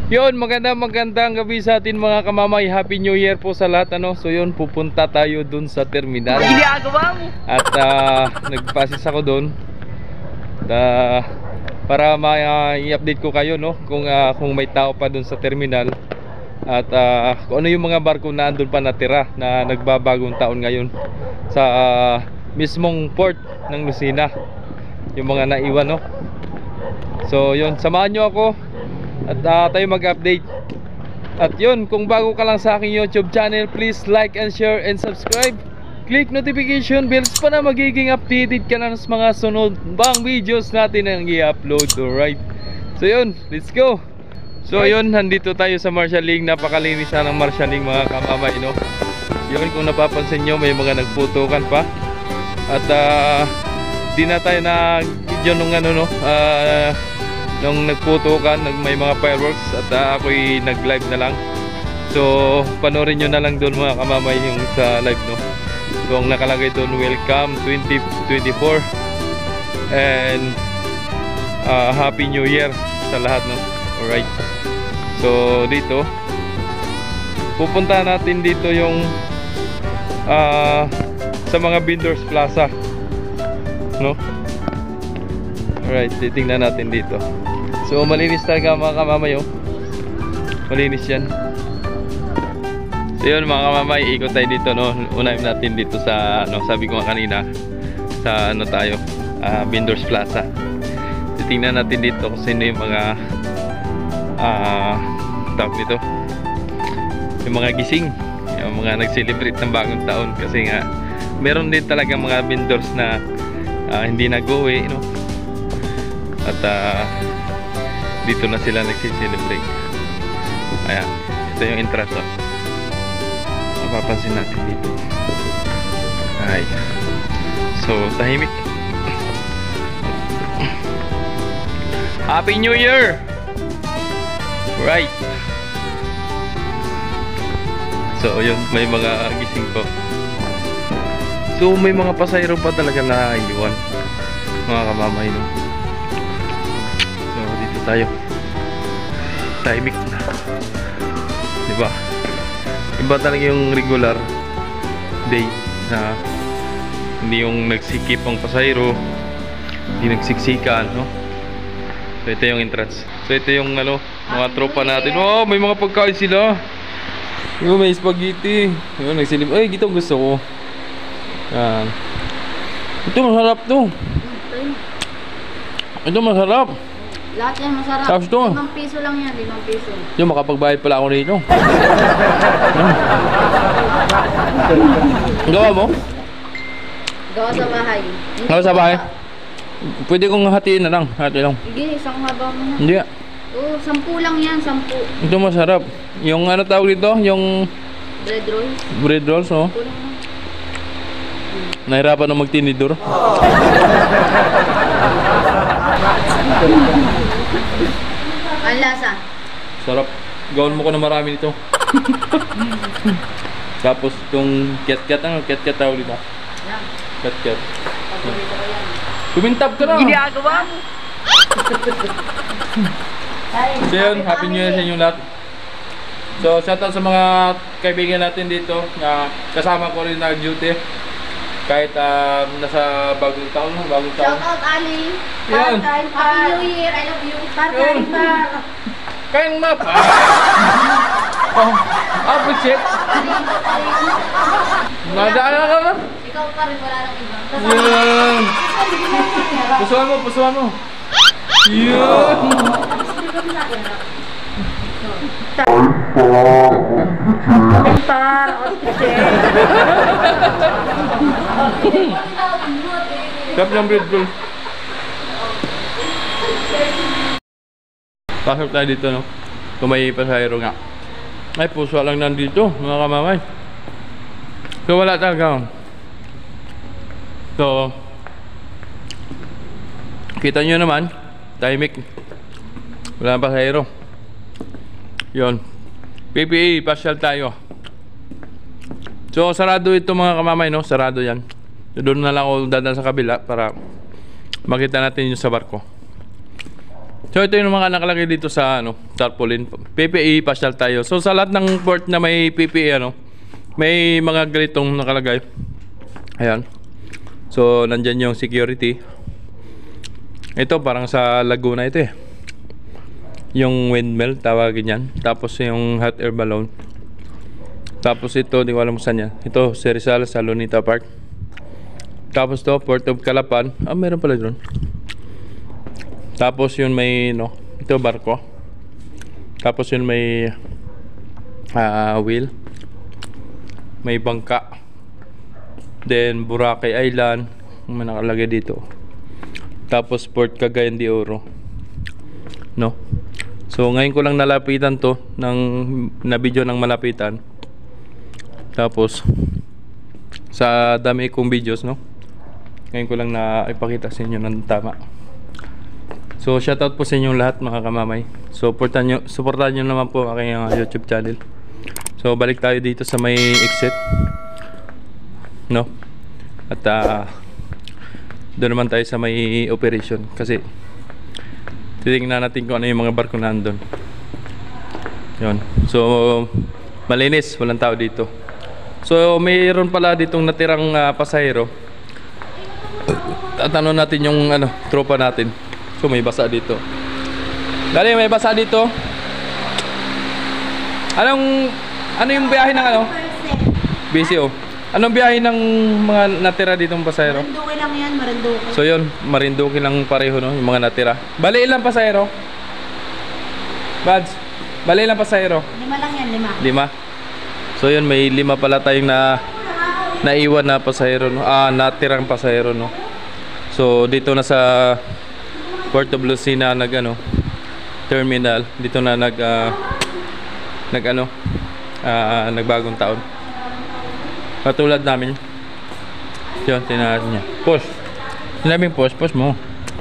Yun, magandang gabi sa atin mga kamamay. Happy New Year po sa lahat, ano. So yun, pupunta tayo dun sa terminal. Ginagawa mo. At nagpasis ako dun para i-update ko kayo, no, kung may tao pa dun sa terminal. At kung ano yung mga barko na andun pa natira na nagbabagong taon ngayon sa mismong port ng Lucena, yung mga naiwan, no. So yun, samahan nyo ako at tayo mag-update. At yun, kung bago ka lang sa aking YouTube channel, please like and share and subscribe. Click notification bells para magiging updated ka na sa mga sunod bang videos natin ang i-upload. Alright, so yun, let's go. So yun, nandito tayo sa marshalling. Napakalinis na ng marshalling mga kamamay, no. Yun, kung napapansin nyo, may mga nagputukan pa. At di na tayo nag-video nung ano, no, nung nagputukan, may mga fireworks. At ako'y nag-live na lang. So panoorin nyo na lang doon mga kamamay yung sa live, no. So ang nakalagay doon, welcome 2024 and Happy New Year sa lahat, no. Alright, so dito pupunta natin dito yung sa mga vendors plaza, no. Alright, titingnan natin dito. So malinis talaga mga kamamay, oh. Malinis yan. So yun mga kamamay, ikot tayo dito, no. Unahin natin dito sa ano, sabi ko nga kanina, sa ano tayo, vendors plaza. Titingnan natin dito kung sino yung mga tawag dito, yung mga gising, yung mga nag-celebrate ng bagong taon. Kasi nga meron din talaga mga vendors na hindi nag-uwi, no. At dito na sila nagsi-celebrate. Ayan, ito yung entrance, oh. Mapapansin natin dito. Ay, so tahimik. Happy New Year! Right. So yun, may mga gising po. So may mga pasahero pa talaga na iwan mga kamamay, no. So dito tayo, tahimik na, diba? Iba talaga yung regular day na hindi yung nagsikip ang pasahero, hindi nagsiksikan, no. So ito yung entrance. So ito yung ano, mga tropa natin. Oh, may mga pagkain sila. Yung may spaghetti. Yung nagsilim. Ay, gito gusto ko. Yan. Ito masarap to. Ito masarap. Lahat yan masarap. Tapos to, 5 piso lang yan, 5 piso. yung makapagbayad pala ako rito. Gawa mo? Gawa sa bahay. Gawa sa bahay? Pwede kong hatiin na lang. Hati lang. Sige, isang haba mo na. Hindi. Oo, 10 lang yan, 10. Ito masarap. Yung ano tawag dito? Yung Bread rolls. bread rolls, oh. Kulang mo. Nahirapan na magtinidor. Ang lasa. Sarap. Gawin mo ko na marami nito. Tapos itong ket-ket, ano? Ket-ket tawag dito. Yan. Ket-ket. Paborito ko yan. Kumintab ka na. Ginagawa mo. So yun, Happy New Year sa inyo lahat. So shoutout sa mga kaibigan natin dito na kasama ko rin nag-duty. Kahit nasa bagong taon. Shout out, Ali. Yan. Happy New Year. I love you. Part-time par. Kayang map. Oh, appreciate. Nadaan ka na. Ikaw pa rin, wala nang iba. Yan. Pusuan mo. Yan. Tap ng bread roll. Pasok tayo dito, no. Kung may pasahero nga. Ay, puso lang nandito, mga kamamay. So wala talaga. So kita nyo naman, tahimik. Wala pa pasahero. Yun, PPA, pasyal tayo. So sarado ito mga kamamay, no? Sarado yan. So, doon na lang ako dadaan sa kabila para makita natin yung sa barko. So ito yung mga nakalagay dito sa ano, tarpaulin. PPE pasyal tayo. So sa lahat ng port na may PPE ano, may mga ganitong nakalagay. Ayan. So nandyan yung security. Ito parang sa Laguna ito eh. Yung windmill tawagin yan. Tapos yung hot air balloon. Tapos ito, di ko alam saan yan. Ito, si Rizal sa Lunita Park. Tapos to, Port of Calapan. Ah, meron pala doon. Tapos yun may, no, ito barko. Tapos yun may wheel. May bangka. Then Boracay Island. May nakalagay dito. Tapos Port Cagayan de Oro. No. So ngayon ko lang nalapitan to na video ng malapitan. Tapos sa dami kong videos, no. Ngayon ko lang na ipakita sa inyo ng tama. So shoutout po sa inyong lahat mga kamamay. So supportan nyo naman po ang aking YouTube channel. So balik tayo dito sa may exit. No. At doon naman tayo sa may operation. Kasi titingnan natin kung ano yung mga barko na andun. Yun. So malinis, walang tao dito. So mayroon pala ditong natirang pasahero. Tatanong natin yung ano, tropa natin. So may basa dito. Dali, may basa dito. Ano yung biyahe ng ano? Busy oh. Anong biyahe ng mga natira ditong pasahero? Marinduque lang yan, Marinduque. So yun, Marinduque lang pareho no, yung mga natira. Bali ilang pasahero? Bads, bali ilang pasahero? 5 lang yan, 5. So yun, may 5 pala tayong naiwan na pasahero no? Natirang pasahero no. So dito na sa Port of Lucena terminal, dito na nagbagong taon. Katulad namin. Yun, tinahan niya. Push. Sinabing push, push mo.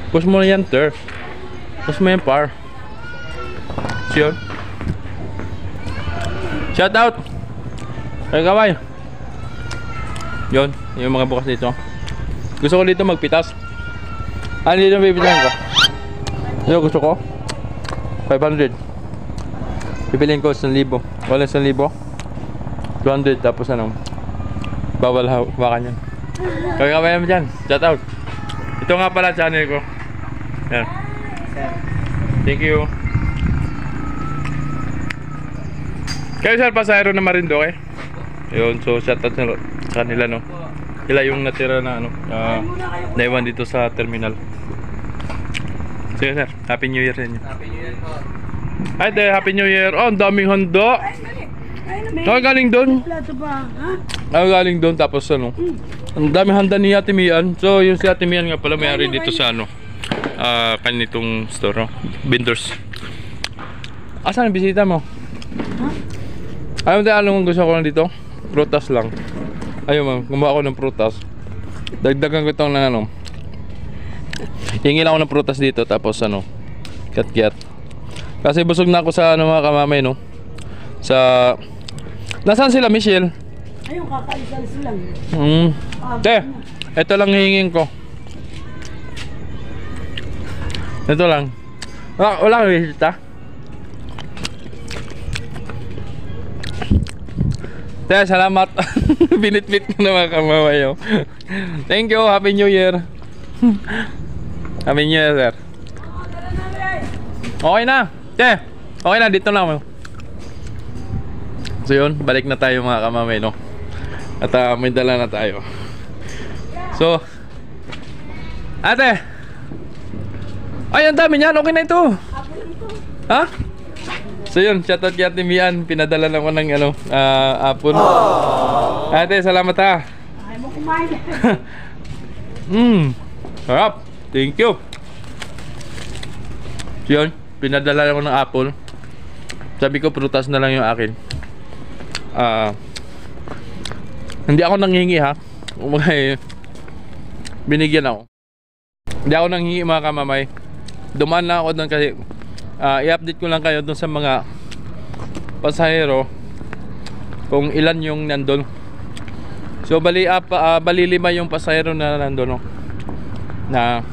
Push mo yan, sir. Push mo yan, par. Yun. Shout out. Kay Kaway. Yun, yung mga bukas dito. Gusto ko dito magpitas. Ano dito bibilihan ko? Ito gusto ko 500. Bibiliin ko 1,000. Wala 1,000. 200 tapos bawal hawakan yan. Kaya kaya mo dyan. Shout out. Ito nga pala channel ko. Yan. Thank you. Kayo sir, pasahero na Marinduque. Ayun, so shout out sa kanila no. Sila yung natira na naiwan dito sa terminal. Sige sir, Happy New Year sa inyo. Happy New Year po. Ay de, Happy New Year. Oh, ang daming handa. Galing doon. Galing doon tapos ang daming handa ni Ate Mian. So yung si Ate Mian nga pala may-ari dito sa kanitong store, no? Vendors. Asan ang bisita mo? Ayaw tayo, anong gusto ko lang dito? Prutas lang. Ayun ma'am, gumawa ako ng prutas. Dagdagan ko itong hingi lang ako ng prutas dito. Tapos kat-kat. Kasi busog na ako sa mga kamamay no. Nasaan sila Michelle? Ayun, kakaisalis lang. Ito lang hihingin ko. Ito lang. Wala kang bisita? Salamat. Binitbit ko na mga kamamayo. Thank you. Happy New Year. Happy New Year, sir. Okay na. Okay na. Dito na. So yun, balik na tayo mga kamamay, no? At may dala na tayo. So, ate. Ay, ang dami niyan. Okay na ito. Ha? So yun, shoutout kay Ate Mian. Pinadala lang ko ng apon. Ate, salamat ha. Ay mo kumain. Sarap. Thank you. So yun, pinadala lang ko ng apple. Sabi ko prutas na lang yung akin. Hindi ako nanghingi ha. Binigyan ako. Hindi ako nanghingi mga kamamay. Dumaan lang ako doon kasi i-update ko lang kayo doon sa mga pasahero kung ilan yung nandun. So bali 5 yung pasahero na nandun, no? Na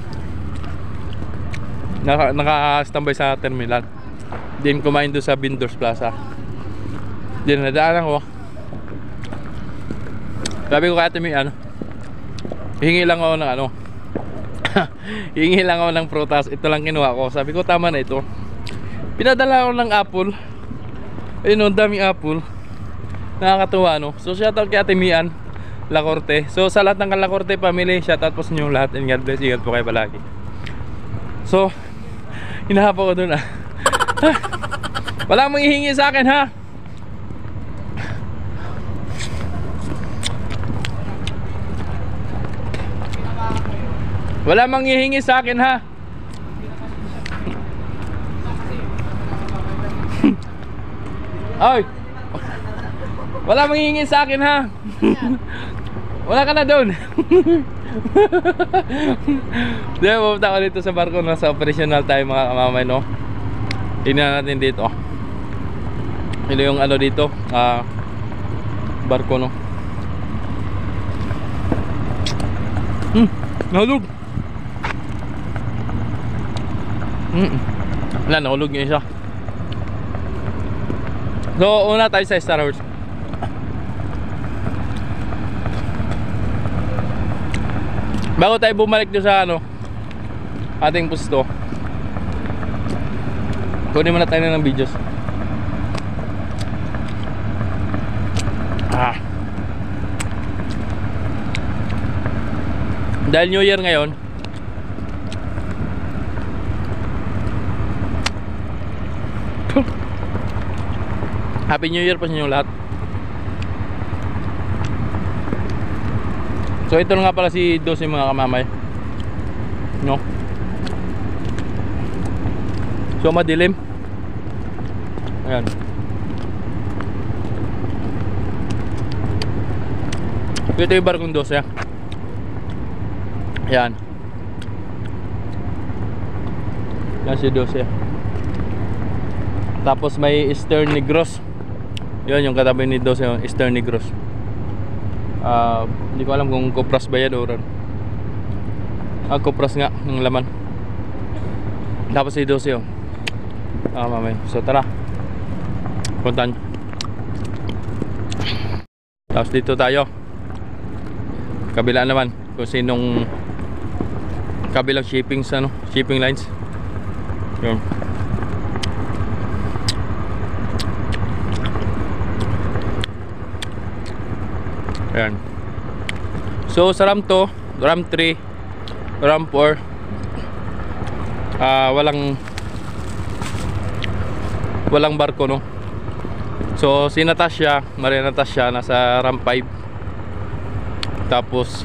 Naka-standby sa terminal. Din kumain doon sa Vendors Plaza. Din nadaanan ko. Sabi ko kay Ate Mi, hingi lang ako ng hingi lang ako ng prutas. Ito lang kinuha ko. Sabi ko tama na ito. Pinadala ako ng apple. Ayun, daming apple. Nakakatuwa, no? So shoutout kay Ate Mian Lacorte. So sa lahat ng Lacorte family, shoutout po sa inyo lahat. And God bless. Ingat po kayo palagi. So hinahapa ko dun wala mong hihingi sa akin, ha? Wala mang hihingi sa akin, ha? Ay! Wala mang hihingi sa akin, ha? Wala ka na doon. Diba, pupunta ko dito sa barko, no? Sa operational tayo mga kamamay, no? Tingnan natin dito. Ito yung dito, barko, no? Nahulog. Wala, nahulog yung isa. So, una tayo sa Star Wars. Bago tayo bumalik doon sa ating pusto, kunin muna tayo ng videos. Dahil New Year ngayon, Happy New Year po sa inyo lahat. So ito nga pala si Dos yung mga kamamay, no? So madilim. Ayan. Ito yung barkong Dos, ya. Ayan. Yan si Dos, ya. Tapos may Eastern Negros. Yun yung katabi ni Dos, yung Eastern Negros. Hindi ko alam kung Cupras ba yan o Cupras nga ng laman. Tapos si Dos yun. Mamay. So tara, puntan. Tapos dito tayo, kabila naman kung sinong kabilang shipping lines. Yun. Ayan. So sa RAM 2, RAM 3, RAM 4, walang barko, no? So si Natasha, Maria Natasha nasa RAM 5. Tapos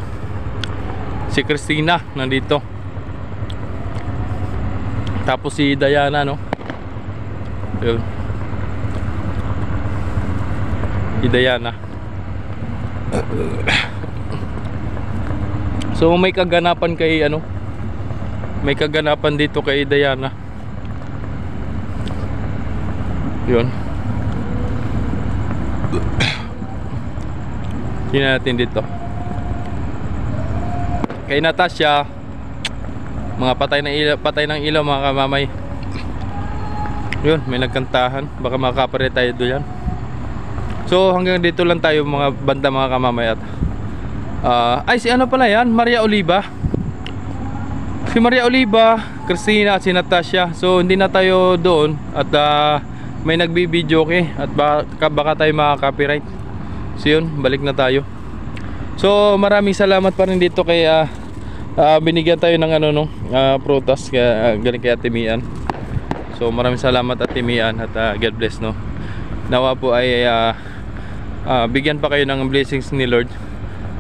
si Christina nandito. Tapos si Diana, no? Yun. Si Diana. So may kaganapan kay may kaganapan dito kay Diana. Yun. Tingnan natin dito. Kay Natasha, mga patay ng ilaw mga kamamay. Yun, may nagkantahan. Baka makakapare tayo doon yan. So hanggang dito lang tayo mga banda mga kamamay. At ay si pala yan, Maria Oliva. Si Maria Oliva, Christina at si Natasha. So hindi na tayo doon. At may nagbibideo at baka tayo makaka-copyright. So yun, balik na tayo. So maraming salamat pa rin dito kay binigyan tayo ng prutas galing kay Ate Mian. So maraming salamat Ate Mian at God bless, no. Nawa po ay bigyan pa kayo ng blessings ni Lord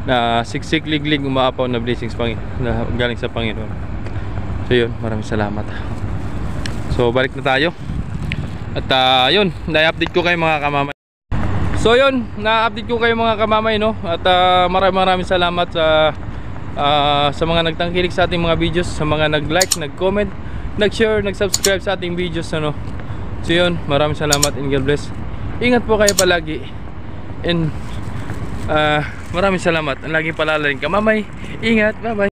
na siksik liglig umaapaw na blessings na galing sa Panginoon. So yun, maraming salamat. So balik na tayo. At yun, na-update ko kayo mga kamamay. So yun, na-update ko kayo mga kamamay, no. At maraming salamat sa mga nagtangkilik sa ating mga videos, sa mga nag-like, nag-comment, nag-share, nag-subscribe sa ating videos, So yun, maraming salamat and God bless. Ingat po kayo palagi. And maraming salamat. Ang laging palalang kamamay. Ingat, bye bye.